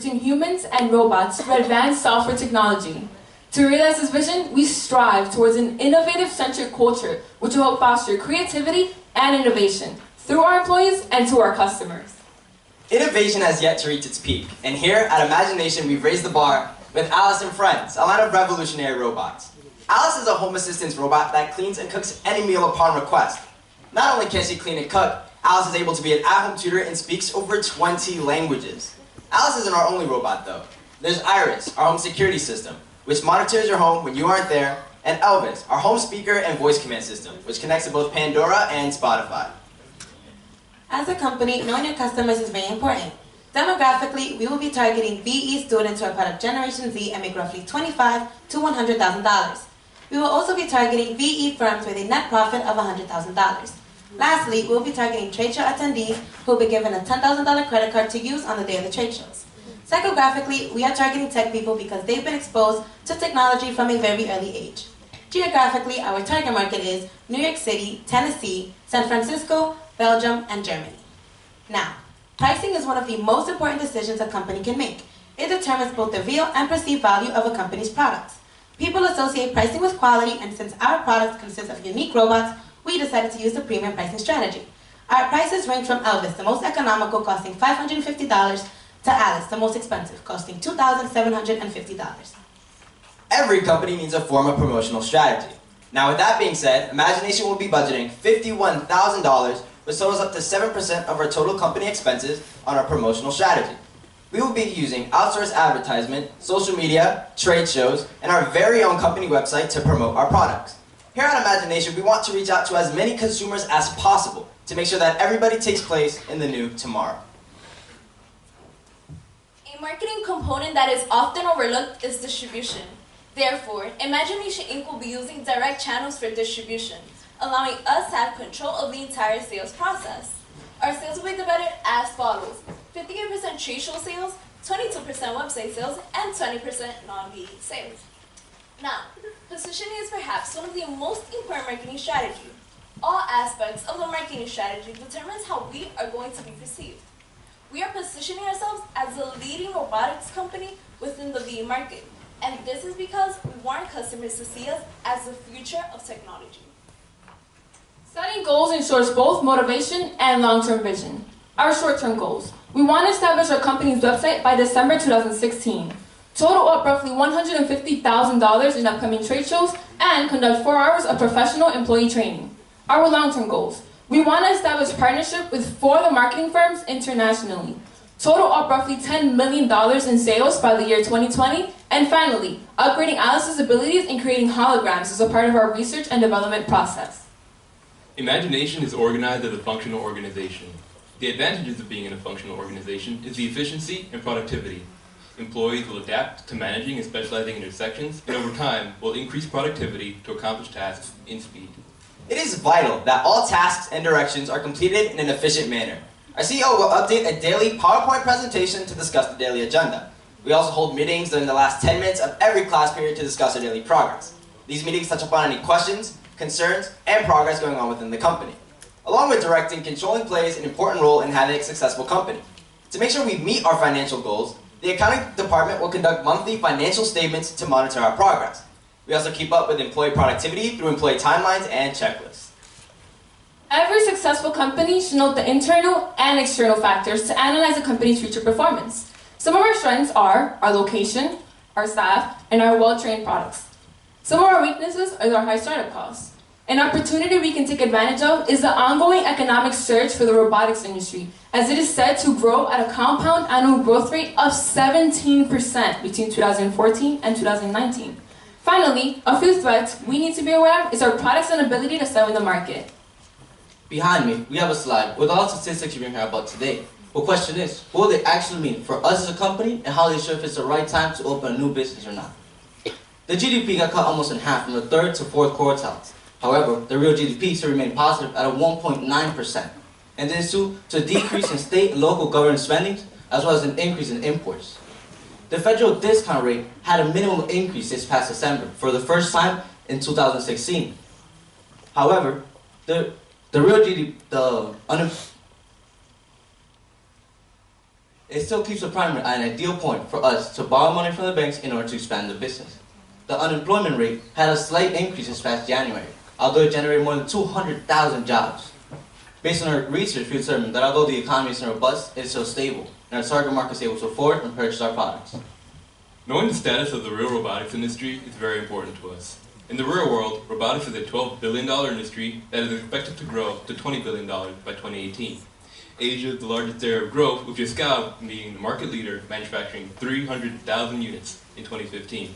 between humans and robots through advanced software technology. To realize this vision, we strive towards an innovative-centric culture which will help foster creativity and innovation through our employees and to our customers. Innovation has yet to reach its peak, and here at Imagination we've raised the bar with Alice and Friends, a line of revolutionary robots. Alice is a home assistance robot that cleans and cooks any meal upon request. Not only can she clean and cook, Alice is able to be an at-home tutor and speaks over 20 languages. Alice isn't our only robot though. There's Iris, our home security system, which monitors your home when you aren't there, and Elvis, our home speaker and voice command system, which connects to both Pandora and Spotify. As a company, knowing your customers is very important. Demographically, we will be targeting VE students who are part of Generation Z and make roughly $25,000 to $100,000. We will also be targeting VE firms with a net profit of $100,000. Lastly, we will be targeting trade show attendees who will be given a $10,000 credit card to use on the day of the trade shows. Psychographically, we are targeting tech people because they've been exposed to technology from a very early age. Geographically, our target market is New York City, Tennessee, San Francisco, Belgium, and Germany. Now, pricing is one of the most important decisions a company can make. It determines both the real and perceived value of a company's products. People associate pricing with quality, and since our products consist of unique robots, we decided to use the premium pricing strategy. Our prices range from Elvis, the most economical, costing $550, to Alice, the most expensive, costing $2,750. Every company needs a form of promotional strategy. Now with that being said, Imagination will be budgeting $51,000, which totals up to 7% of our total company expenses on our promotional strategy. We will be using outsourced advertisement, social media, trade shows, and our very own company website to promote our products. Here at Imagination, we want to reach out to as many consumers as possible to make sure that everybody takes place in the new tomorrow. A marketing component that is often overlooked is distribution. Therefore, Imagination Inc. will be using direct channels for distribution, allowing us to have control of the entire sales process. Our sales will be divided as follows: 58% trade show sales, 22% website sales, and 20% non-VE sales. Now, positioning is perhaps one of the most important marketing strategies. All aspects of the marketing strategy determines how we are going to be perceived. We are positioning ourselves as the leading robotics company within the VE market, and this is because we want customers to see us as the future of technology. Setting goals ensures both motivation and long-term vision. Our short-term goals. We want to establish our company's website by December 2016. Total up roughly $150,000 in upcoming trade shows and conduct 4 hours of professional employee training. Our long-term goals. We want to establish partnership with 4 of the marketing firms internationally. Total up roughly $10 million in sales by the year 2020. And finally, upgrading Alice's abilities in creating holograms as a part of our research and development process. Imagination is organized as a functional organization. The advantages of being in a functional organization is the efficiency and productivity. Employees will adapt to managing and specializing in their sections, and over time will increase productivity to accomplish tasks in speed. It is vital that all tasks and directions are completed in an efficient manner. Our CEO will update a daily PowerPoint presentation to discuss the daily agenda. We also hold meetings during the last 10 minutes of every class period to discuss our daily progress. These meetings touch upon any questions, concerns, and progress going on within the company. Along with directing, controlling plays an important role in having a successful company. To make sure we meet our financial goals, the accounting department will conduct monthly financial statements to monitor our progress. We also keep up with employee productivity through employee timelines and checklists. Every successful company should note the internal and external factors to analyze a company's future performance. Some of our strengths are our location, our staff, and our well-trained products. Some of our weaknesses are our high startup costs. An opportunity we can take advantage of is the ongoing economic surge for the robotics industry, as it is said to grow at a compound annual growth rate of 17% between 2014 and 2019. Finally, a few threats we need to be aware of is our product's inability to sell in the market. Behind me, we have a slide with all the statistics you're going to hear about today. The question is, what will they actually mean for us as a company, and how they show if it's the right time to open a new business or not? The GDP got cut almost in half from the 3rd to 4th quartiles. However, the real GDP still remained positive at a 1.9%, and this is due to a decrease in state and local government spending, as well as an increase in imports. The federal discount rate had a minimum increase this past December for the first time in 2016. However, it still keeps the primary at an ideal point for us to borrow money from the banks in order to expand the business. The unemployment rate had a slight increase this past January, although it generated more than 200,000 jobs. Based on our research, we determined that although the economy is robust, it is still stable, and our target market is able to afford and purchase our products. Knowing the status of the real robotics industry is very important to us. In the real world, robotics is a $12 billion industry that is expected to grow to $20 billion by 2018. Asia is the largest area of growth, with Yaskawa being the market leader, manufacturing 300,000 units in 2015.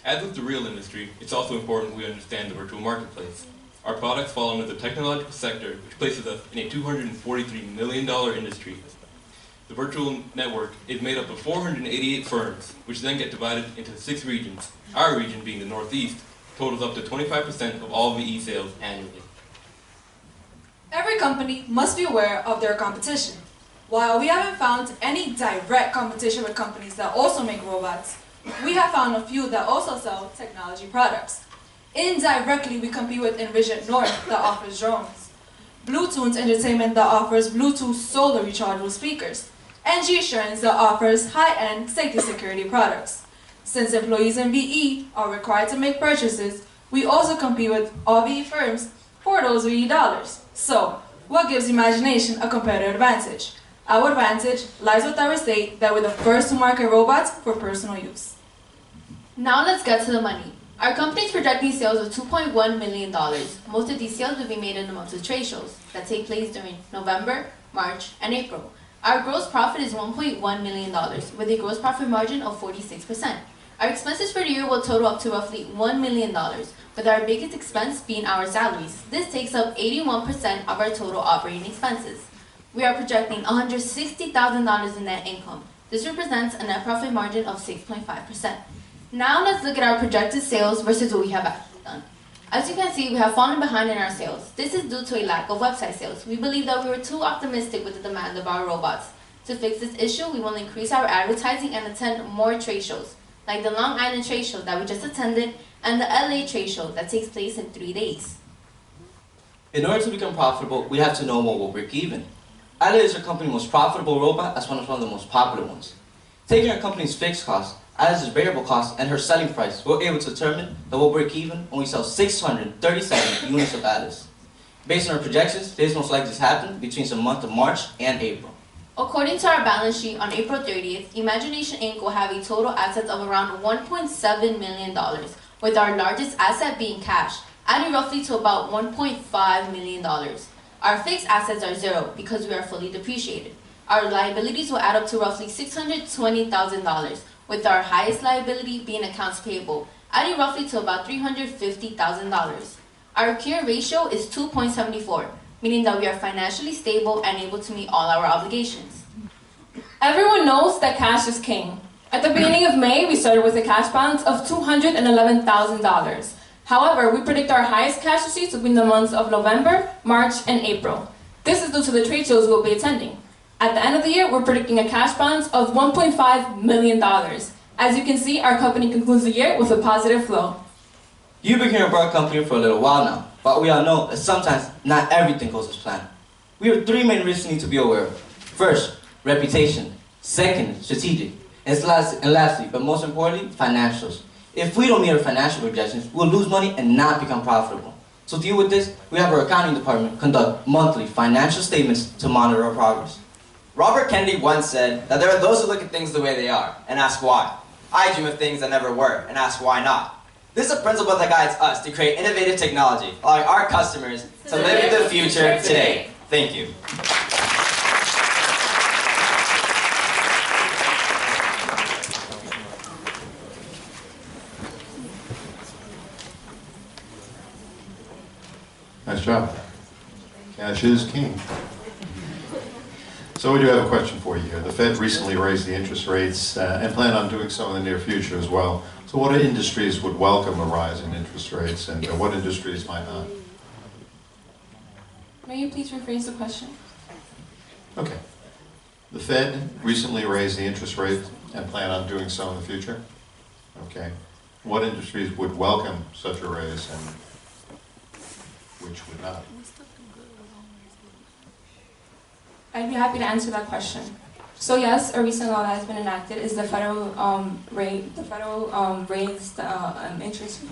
As with the real industry, it's also important we understand the virtual marketplace. Our products fall under the technological sector, which places us in a $243 million industry. The virtual network is made up of 488 firms, which then get divided into 6 regions. Our region, being the Northeast, totals up to 25% of all VE sales annually. Every company must be aware of their competition. While we haven't found any direct competition with companies that also make robots, we have found a few that also sell technology products. Indirectly, we compete with Envision North that offers drones, Bluetooth Entertainment that offers Bluetooth solar rechargeable speakers, and G-Assurance that offers high-end safety security products. Since employees in VE are required to make purchases, we also compete with all VE firms for those VE dollars. So, what gives imagination a competitive advantage? Our advantage lies with our state that we're the first to market robots for personal use. Now let's get to the money. Our company is projecting sales of $2.1 million. Most of these sales will be made in the months of trade shows that take place during November, March, and April. Our gross profit is $1.1 million, with a gross profit margin of 46%. Our expenses for the year will total up to roughly $1 million, with our biggest expense being our salaries. This takes up 81% of our total operating expenses. We are projecting $160,000 in net income. This represents a net profit margin of 6.5%. Now let's look at our projected sales versus what we have actually done. As you can see, we have fallen behind in our sales. This is due to a lack of website sales. We believe that we were too optimistic with the demand of our robots. To fix this issue, we will increase our advertising and attend more trade shows, like the Long Island trade show that we just attended and the LA trade show that takes place in 3 days. In order to become profitable, we have to know what will break even. Adelaide is our company's most profitable robot as well as one of the most popular ones. Taking our company's fixed costs, Addis's variable costs, and her selling price, we're able to determine that we'll break even when we sell 637 units of Addis. Based on our projections, this most likely to happen between the month of March and April. According to our balance sheet on April 30th, Imagination Inc. will have a total assets of around $1.7 million, with our largest asset being cash, adding roughly to about $1.5 million. Our fixed assets are zero because we are fully depreciated. Our liabilities will add up to roughly $620,000, with our highest liability being accounts payable, adding roughly to about $350,000. Our cure ratio is 2.74, meaning that we are financially stable and able to meet all our obligations. Everyone knows that cash is king. At the beginning of May, we started with a cash balance of $211,000. However, we predict our highest cash receipts will be in the months of November, March, and April. This is due to the trade shows we'll be attending. At the end of the year, we're predicting a cash balance of $1.5 million. As you can see, our company concludes the year with a positive flow. You've been hearing about our company for a little while now, but we all know that sometimes not everything goes as planned. We have 3 main risks you need to be aware of. First, reputation. Second, strategic. And lastly, but most importantly, financials. If we don't meet our financial projections, we'll lose money and not become profitable. So to deal with this, we have our accounting department conduct monthly financial statements to monitor our progress. Robert Kennedy once said that there are those who look at things the way they are and ask why. I dream of things that never were and ask why not. This is a principle that guides us to create innovative technology, allowing our customers to live the future today. Thank you. Nice job. Cash is king. So we do have a question for you here. The Fed recently raised the interest rates and plan on doing so in the near future as well. So what industries would welcome a rise in interest rates and what industries might not? May you please rephrase the question? Okay. The Fed recently raised the interest rate and plan on doing so in the future. Okay. What industries would welcome such a raise and which would not? I'd be happy to answer that question. So yes, a recent law that has been enacted is the federal raised interest rate,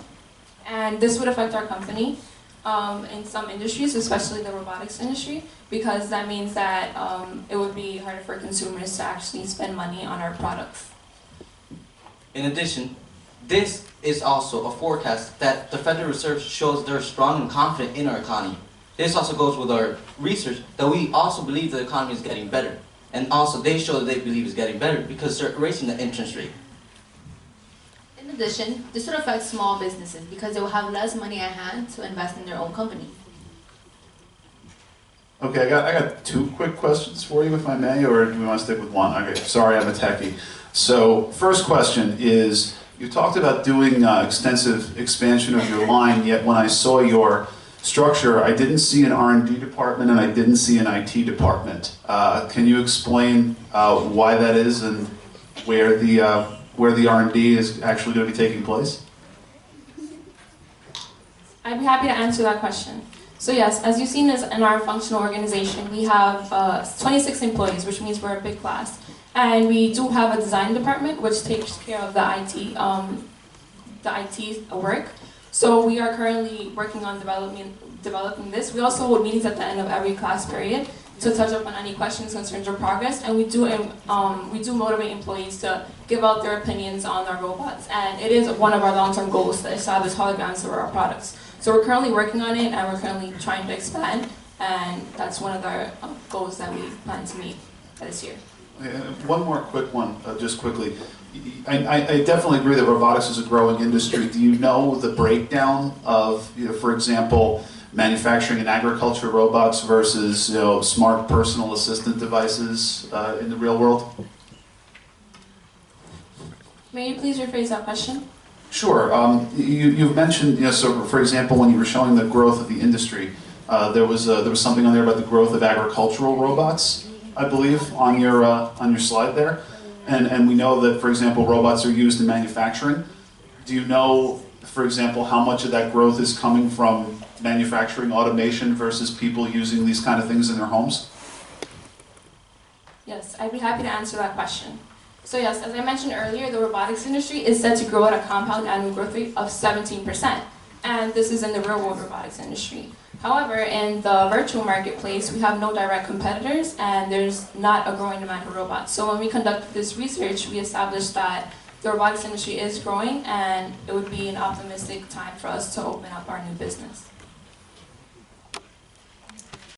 and this would affect our company in some industries, especially the robotics industry, because that means that it would be harder for consumers to actually spend money on our products. In addition, this is also a forecast that the Federal Reserve shows they're strong and confident in our economy. This also goes with our research that we also believe the economy is getting better. And also they show that they believe it's getting better because they're raising the interest rate. In addition, this would affect small businesses because they will have less money at hand to invest in their own company. Okay, I got two quick questions for you, if I may, or do we want to stick with one? Okay, sorry, I'm a techie. So, first question is, you talked about doing extensive expansion of your line, yet when I saw your structure, I didn't see an R&D department and I didn't see an IT department. Can you explain why that is and where the R&D is actually going to be taking place? I'd be happy to answer that question. So yes, as you've seen in our functional organization, we have 26 employees, which means we're a big class. And we do have a design department, which takes care of the IT work. So we are currently working on developing this. We also hold meetings at the end of every class period to touch up on any questions, concerns, or progress. And we do motivate employees to give out their opinions on our robots. And it is one of our long-term goals to establish holograms for our products. So we're currently working on it, and we're currently trying to expand. And that's one of our goals that we plan to meet this year. One more quick one, just quickly. I definitely agree that robotics is a growing industry. Do you know the breakdown of, for example, manufacturing and agriculture robots versus smart personal assistant devices in the real world? May you please rephrase that question? Sure. You've mentioned, so for example, when you were showing the growth of the industry, there was something on there about the growth of agricultural robots, I believe, on your slide there. And we know that, for example, robots are used in manufacturing. Do you know, for example, how much of that growth is coming from manufacturing automation versus people using these kind of things in their homes? Yes, I'd be happy to answer that question. So yes, as I mentioned earlier, the robotics industry is set to grow at a compound annual growth rate of 17%. And this is in the real world robotics industry. However, in the virtual marketplace, we have no direct competitors and there's not a growing demand for robots. So when we conducted this research, we established that the robotics industry is growing and it would be an optimistic time for us to open up our new business.